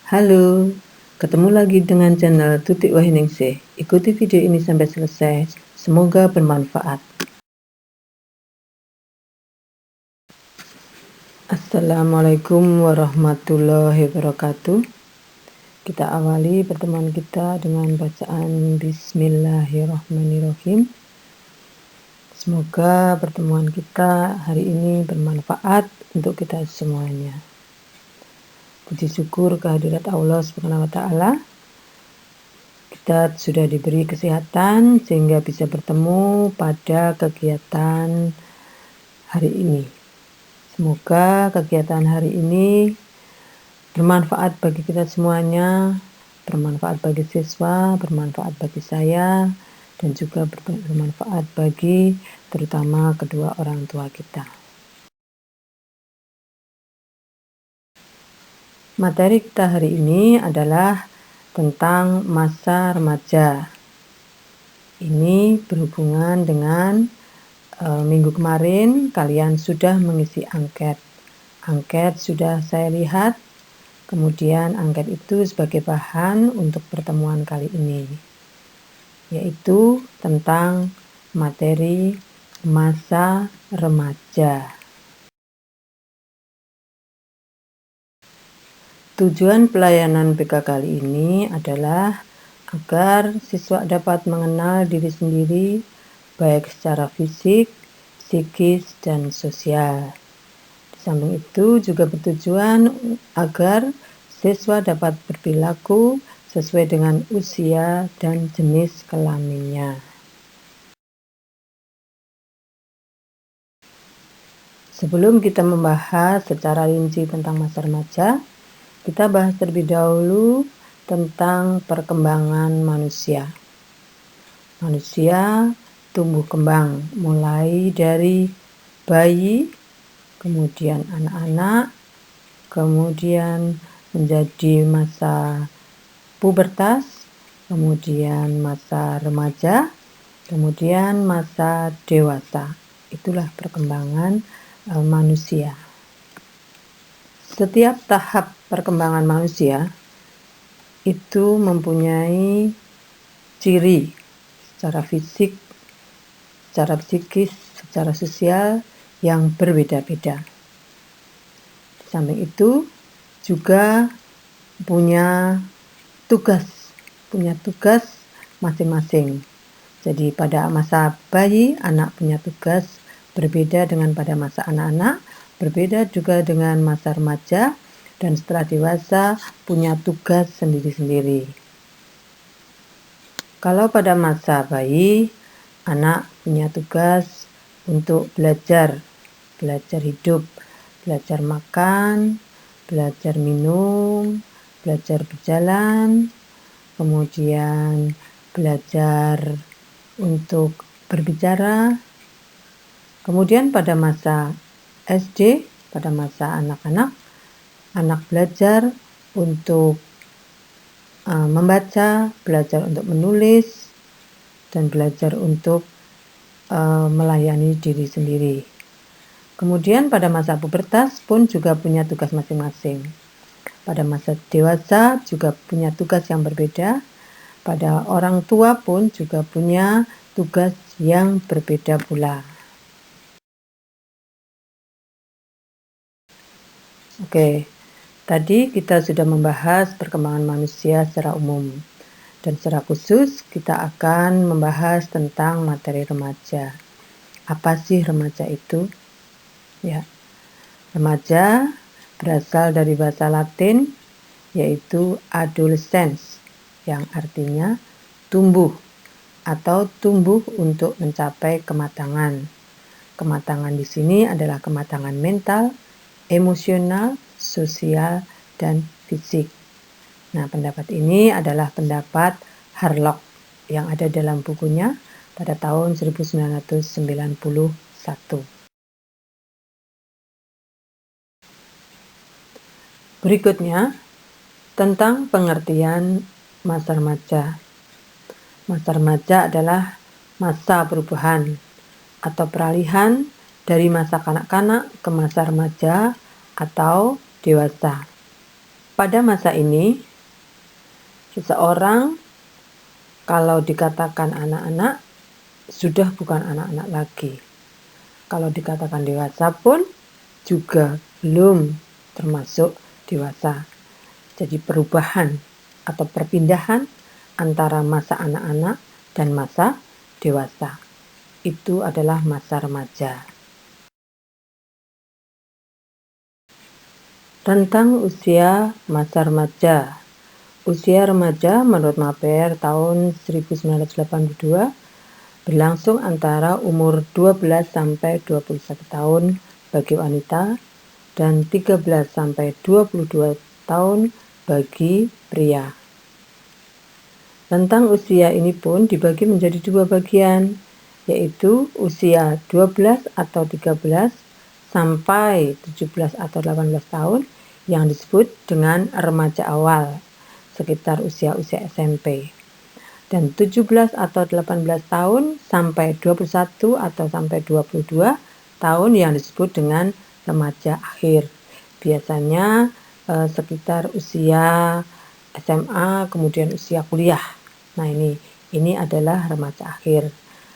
Halo, ketemu lagi dengan channel Tutik Wahyuningsih. Ikuti video ini sampai selesai, semoga bermanfaat. Assalamualaikum warahmatullahi wabarakatuh. Kita awali pertemuan kita dengan bacaan Bismillahirrahmanirrahim. Semoga pertemuan kita hari ini bermanfaat untuk kita semuanya. Puji syukur kehadirat Allah Subhanahu wa Ta'ala. Kita sudah diberi kesehatan sehingga bisa bertemu pada kegiatan hari ini. Semoga kegiatan hari ini bermanfaat bagi kita semuanya, bermanfaat bagi siswa, bermanfaat bagi saya, dan juga bermanfaat bagi terutama kedua orang tua kita. Materi kita hari ini adalah tentang masa remaja. Ini berhubungan dengan minggu kemarin kalian sudah mengisi angket. Angket sudah saya lihat, kemudian angket itu sebagai bahan untuk pertemuan kali ini, yaitu tentang materi masa remaja. Tujuan pelayanan PK kali ini adalah agar siswa dapat mengenal diri sendiri baik secara fisik, psikis, dan sosial. Di samping itu juga bertujuan agar siswa dapat berperilaku sesuai dengan usia dan jenis kelaminnya. Sebelum kita membahas secara rinci tentang masa remaja, kita bahas terlebih dahulu tentang perkembangan manusia. Manusia tumbuh kembang mulai dari bayi, kemudian anak-anak, kemudian menjadi masa pubertas, kemudian masa remaja, kemudian masa dewasa. Itulah perkembangan manusia. Setiap tahap perkembangan manusia itu mempunyai ciri secara fisik, secara psikis, secara sosial yang berbeda-beda. Di samping itu juga punya tugas masing-masing. Jadi pada masa bayi, anak punya tugas berbeda dengan pada masa anak-anak, berbeda juga dengan masa remaja, dan setelah dewasa punya tugas sendiri-sendiri. Kalau pada masa bayi, anak punya tugas untuk belajar hidup, belajar makan, belajar minum, belajar berjalan, kemudian belajar untuk berbicara. Kemudian pada masa SD, pada masa anak-anak, anak belajar untuk membaca, belajar untuk menulis, dan belajar untuk melayani diri sendiri. Kemudian pada masa pubertas pun juga punya tugas masing-masing. Pada masa dewasa juga punya tugas yang berbeda. Pada orang tua pun juga punya tugas yang berbeda pula. Oke, tadi kita sudah membahas perkembangan manusia secara umum. Dan secara khusus kita akan membahas tentang materi remaja. Apa sih remaja itu? Ya, remaja berasal dari bahasa Latin yaitu adolescens, yang artinya tumbuh atau tumbuh untuk mencapai kematangan. Kematangan di sini adalah kematangan mental, emosional, sosial, dan fisik. Nah, pendapat ini adalah pendapat Harlock yang ada dalam bukunya pada tahun 1991. Berikutnya, tentang pengertian masa remaja. Masa remaja adalah masa perubahan atau peralihan dari masa kanak-kanak ke masa remaja atau dewasa. Pada masa ini, seseorang kalau dikatakan anak-anak, sudah bukan anak-anak lagi. Kalau dikatakan dewasa pun juga belum termasuk dewasa. Jadi perubahan atau perpindahan antara masa anak-anak dan masa dewasa. Itu adalah masa remaja. Rentang usia masa remaja. Usia remaja menurut Maper tahun 1982 berlangsung antara umur 12 sampai 21 tahun bagi wanita dan 13 sampai 22 tahun bagi pria. Rentang usia ini pun dibagi menjadi dua bagian, yaitu usia 12 atau 13 sampai 17 atau 18 tahun yang disebut dengan remaja awal, sekitar usia-usia SMP. Dan 17 atau 18 tahun sampai 21 atau sampai 22 tahun yang disebut dengan remaja akhir. Biasanya sekitar usia SMA kemudian usia kuliah. Nah, ini adalah remaja akhir.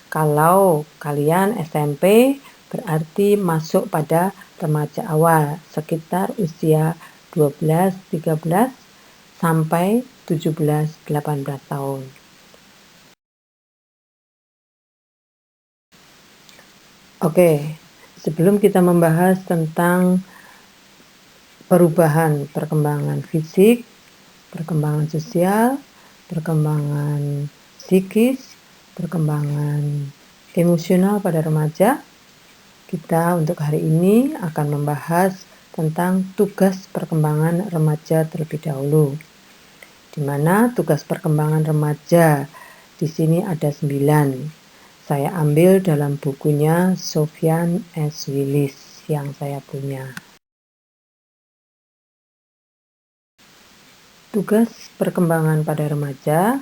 Kalau kalian SMP berarti masuk pada remaja awal, sekitar usia 12, 13 sampai 17, 18 tahun. Oke, sebelum kita membahas tentang perubahan perkembangan fisik, perkembangan sosial, perkembangan psikis, perkembangan emosional pada remaja, kita untuk hari ini akan membahas tentang tugas perkembangan remaja terlebih dahulu. Di mana tugas perkembangan remaja di sini ada 9. Saya ambil dalam bukunya Sofyan S. Willis yang saya punya. Tugas perkembangan pada remaja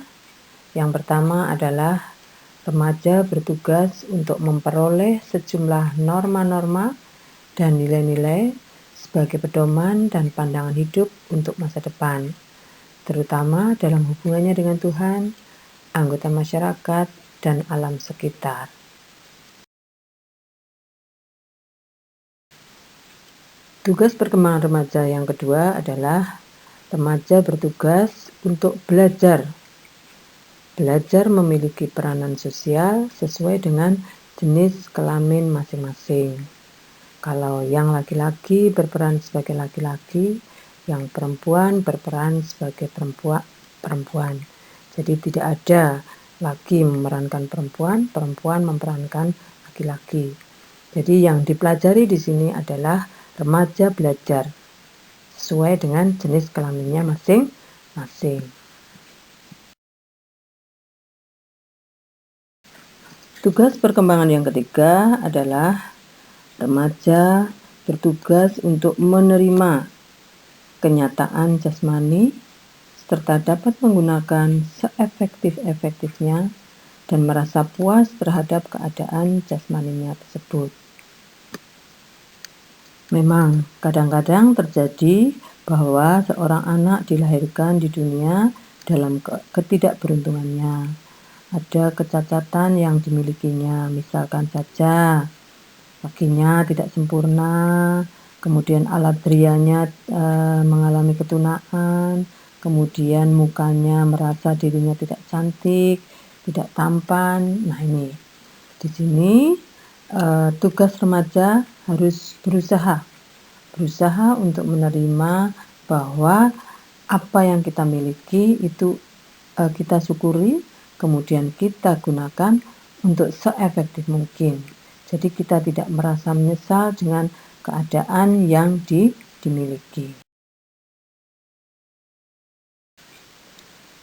yang pertama adalah remaja bertugas untuk memperoleh sejumlah norma-norma dan nilai-nilai sebagai pedoman dan pandangan hidup untuk masa depan, terutama dalam hubungannya dengan Tuhan, anggota masyarakat, dan alam sekitar. Tugas perkembangan remaja yang kedua adalah remaja bertugas untuk belajar memiliki peranan sosial sesuai dengan jenis kelamin masing-masing. Kalau yang laki-laki berperan sebagai laki-laki, yang perempuan berperan sebagai perempuan. Jadi tidak ada laki memerankan perempuan, perempuan memerankan laki-laki. Jadi yang dipelajari di sini adalah remaja belajar sesuai dengan jenis kelaminnya masing-masing. Tugas perkembangan yang ketiga adalah remaja bertugas untuk menerima kenyataan jasmani serta dapat menggunakan seefektif-efektifnya dan merasa puas terhadap keadaan jasmaninya tersebut. Memang kadang-kadang terjadi bahwa seorang anak dilahirkan di dunia dalam ketidakberuntungannya. Ada kecacatan yang dimilikinya, misalkan saja kakinya tidak sempurna, kemudian alat rianya mengalami ketunaan, kemudian mukanya merasa dirinya tidak cantik, tidak tampan. Nah, ini di sini tugas remaja harus berusaha untuk menerima bahwa apa yang kita miliki itu kita syukuri, kemudian kita gunakan untuk seefektif mungkin. Jadi kita tidak merasa menyesal dengan keadaan yang dimiliki.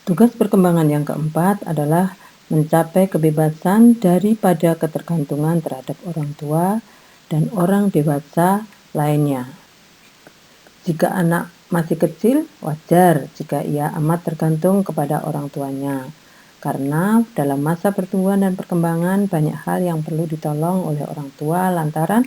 Tugas perkembangan yang keempat adalah mencapai kebebasan daripada ketergantungan terhadap orang tua dan orang dewasa lainnya. Jika anak masih kecil, wajar jika ia amat tergantung kepada orang tuanya. Karena dalam masa pertumbuhan dan perkembangan banyak hal yang perlu ditolong oleh orang tua lantaran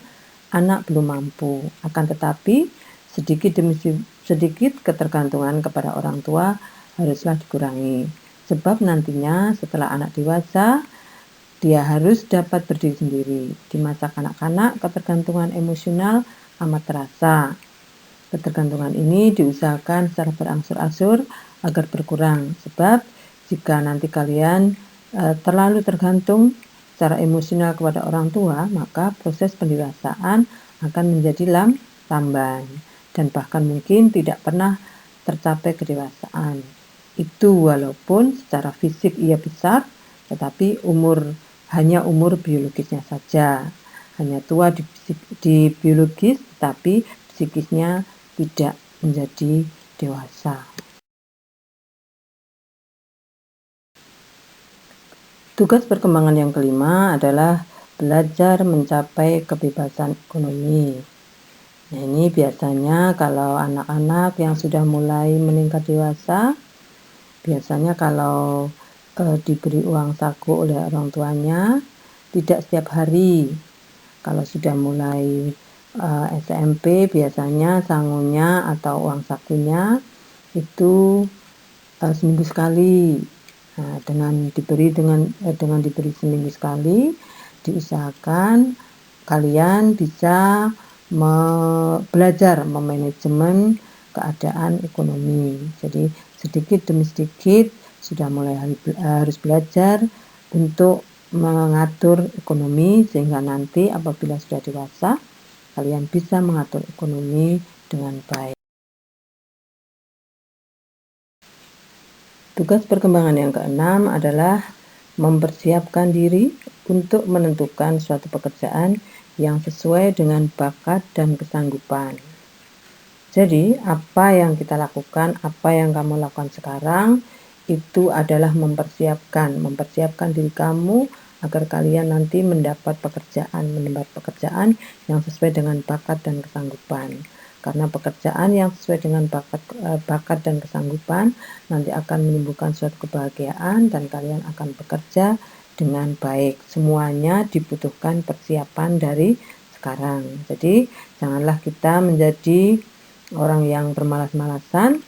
anak belum mampu. Akan tetapi sedikit demi sedikit ketergantungan kepada orang tua haruslah dikurangi. Sebab nantinya setelah anak dewasa, dia harus dapat berdiri sendiri. Di masa kanak-kanak, ketergantungan emosional amat terasa. Ketergantungan ini diusahakan secara berangsur-angsur agar berkurang. Sebab jika nanti kalian terlalu tergantung secara emosional kepada orang tua, maka proses pendewasaan akan menjadi lamban dan bahkan mungkin tidak pernah tercapai kedewasaan. Itu walaupun secara fisik ia besar, tetapi hanya umur biologisnya saja. Hanya tua di biologis, tapi psikisnya tidak menjadi dewasa. Tugas perkembangan yang kelima adalah belajar mencapai kebebasan ekonomi. Nah, ini biasanya kalau anak-anak yang sudah mulai meningkat dewasa, biasanya kalau diberi uang saku oleh orang tuanya, tidak setiap hari. Kalau sudah mulai SMP, biasanya sangunya atau uang sakunya itu seminggu sekali. Nah, dengan diberi seminggu sekali, diusahakan kalian bisa belajar memanajemen keadaan ekonomi. Jadi sedikit demi sedikit sudah mulai harus belajar untuk mengatur ekonomi sehingga nanti apabila sudah dewasa kalian bisa mengatur ekonomi dengan baik. Tugas perkembangan yang keenam adalah mempersiapkan diri untuk menentukan suatu pekerjaan yang sesuai dengan bakat dan kesanggupan. Jadi, apa yang kita lakukan, apa yang kamu lakukan sekarang, itu adalah mempersiapkan diri kamu agar kalian nanti mendapat pekerjaan yang sesuai dengan bakat dan kesanggupan. Karena pekerjaan yang sesuai dengan bakat dan kesanggupan nanti akan menimbulkan suatu kebahagiaan dan kalian akan bekerja dengan baik. Semuanya dibutuhkan persiapan dari sekarang. Jadi janganlah kita menjadi orang yang bermalas-malasan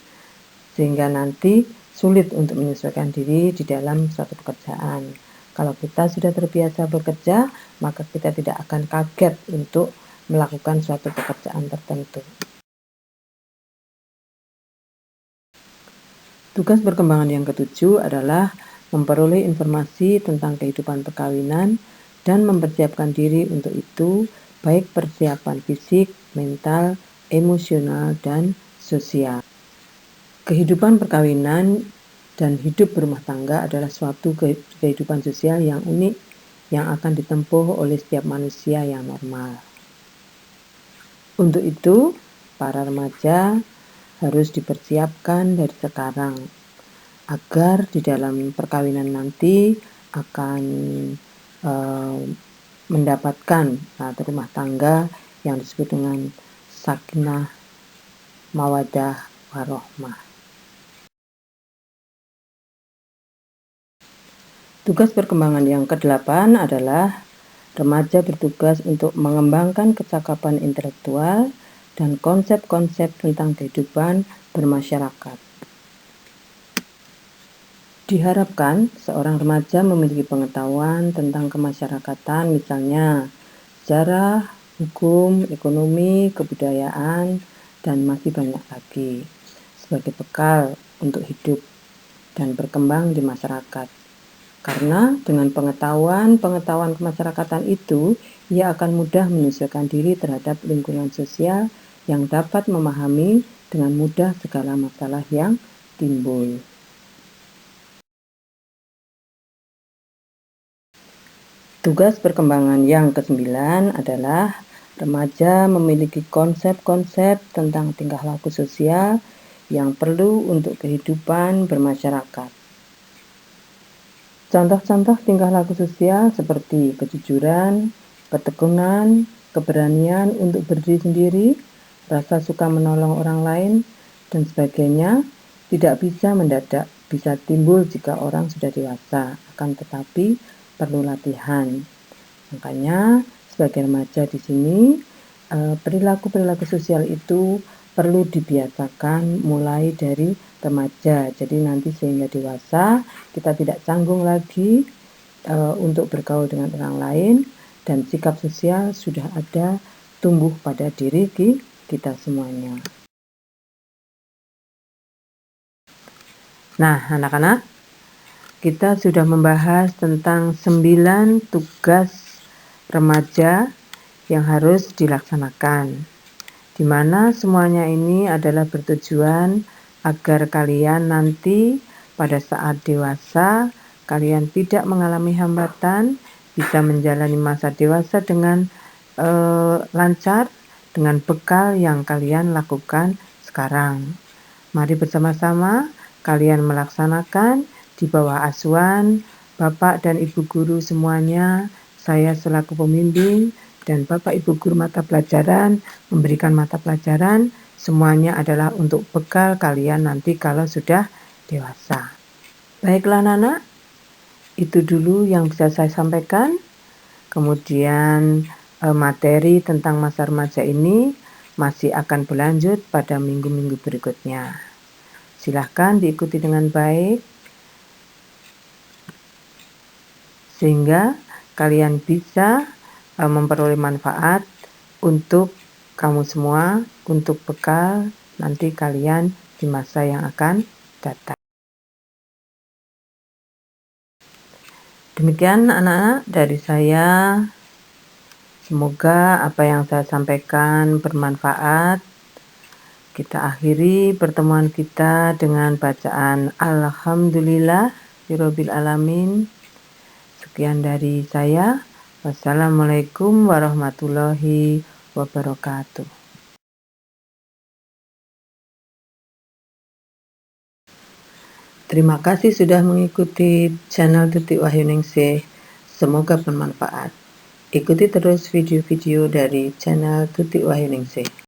sehingga nanti sulit untuk menyesuaikan diri di dalam suatu pekerjaan. Kalau kita sudah terbiasa bekerja, maka kita tidak akan kaget untuk melakukan suatu pekerjaan tertentu. Tugas perkembangan yang ketujuh adalah memperoleh informasi tentang kehidupan perkawinan dan mempersiapkan diri untuk itu, baik persiapan fisik, mental, emosional, dan sosial. Kehidupan perkawinan dan hidup berumah tangga adalah suatu kehidupan sosial yang unik yang akan ditempuh oleh setiap manusia yang normal. Untuk itu, para remaja harus dipersiapkan dari sekarang agar di dalam perkawinan nanti akan mendapatkan rumah tangga yang disebut dengan sakinah, mawaddah, warohmah. Tugas perkembangan yang ke-8 adalah remaja bertugas untuk mengembangkan kecakapan intelektual dan konsep-konsep tentang kehidupan bermasyarakat. Diharapkan seorang remaja memiliki pengetahuan tentang kemasyarakatan, misalnya sejarah, hukum, ekonomi, kebudayaan, dan masih banyak lagi, sebagai bekal untuk hidup dan berkembang di masyarakat. Karena dengan pengetahuan kemasyarakatan itu, ia akan mudah menyesuaikan diri terhadap lingkungan sosial yang dapat memahami dengan mudah segala masalah yang timbul. Tugas perkembangan yang ke-9 adalah remaja memiliki konsep-konsep tentang tingkah laku sosial yang perlu untuk kehidupan bermasyarakat. Contoh-contoh tingkah laku sosial seperti kejujuran, ketekunan, keberanian untuk berdiri sendiri, rasa suka menolong orang lain, dan sebagainya tidak bisa mendadak, bisa timbul jika orang sudah dewasa, akan tetapi perlu latihan. Makanya sebagai remaja di sini, perilaku-perilaku sosial itu perlu dibiasakan mulai dari remaja. Jadi nanti sehingga dewasa kita tidak canggung lagi untuk bergaul dengan orang lain, dan sikap sosial sudah ada tumbuh pada diri kita semuanya. Nah, anak-anak, kita sudah membahas tentang 9 tugas remaja yang harus dilaksanakan, di mana semuanya ini adalah bertujuan agar kalian nanti pada saat dewasa kalian tidak mengalami hambatan, bisa menjalani masa dewasa dengan lancar dengan bekal yang kalian lakukan sekarang. Mari bersama-sama kalian melaksanakan di bawah asuhan Bapak dan Ibu guru semuanya. Saya selaku pembimbing dan Bapak Ibu guru mata pelajaran memberikan mata pelajaran, semuanya adalah untuk bekal kalian nanti kalau sudah dewasa. Baiklah anak-anak, itu dulu yang bisa saya sampaikan. Kemudian materi tentang masa remaja ini masih akan berlanjut pada minggu-minggu berikutnya. Silahkan diikuti dengan baik sehingga kalian bisa memperoleh manfaat untuk kamu semua, untuk bekal nanti kalian di masa yang akan datang. Demikian anak-anak dari saya. Semoga apa yang saya sampaikan bermanfaat. Kita akhiri pertemuan kita dengan bacaan Alhamdulillahirabbil alamin. Sekian dari saya. Wassalamualaikum warahmatullahi wabarakatuh. Terima kasih sudah mengikuti channel Tutik Wahyuningsih. Semoga bermanfaat. Ikuti terus video-video dari channel Tutik Wahyuningsih.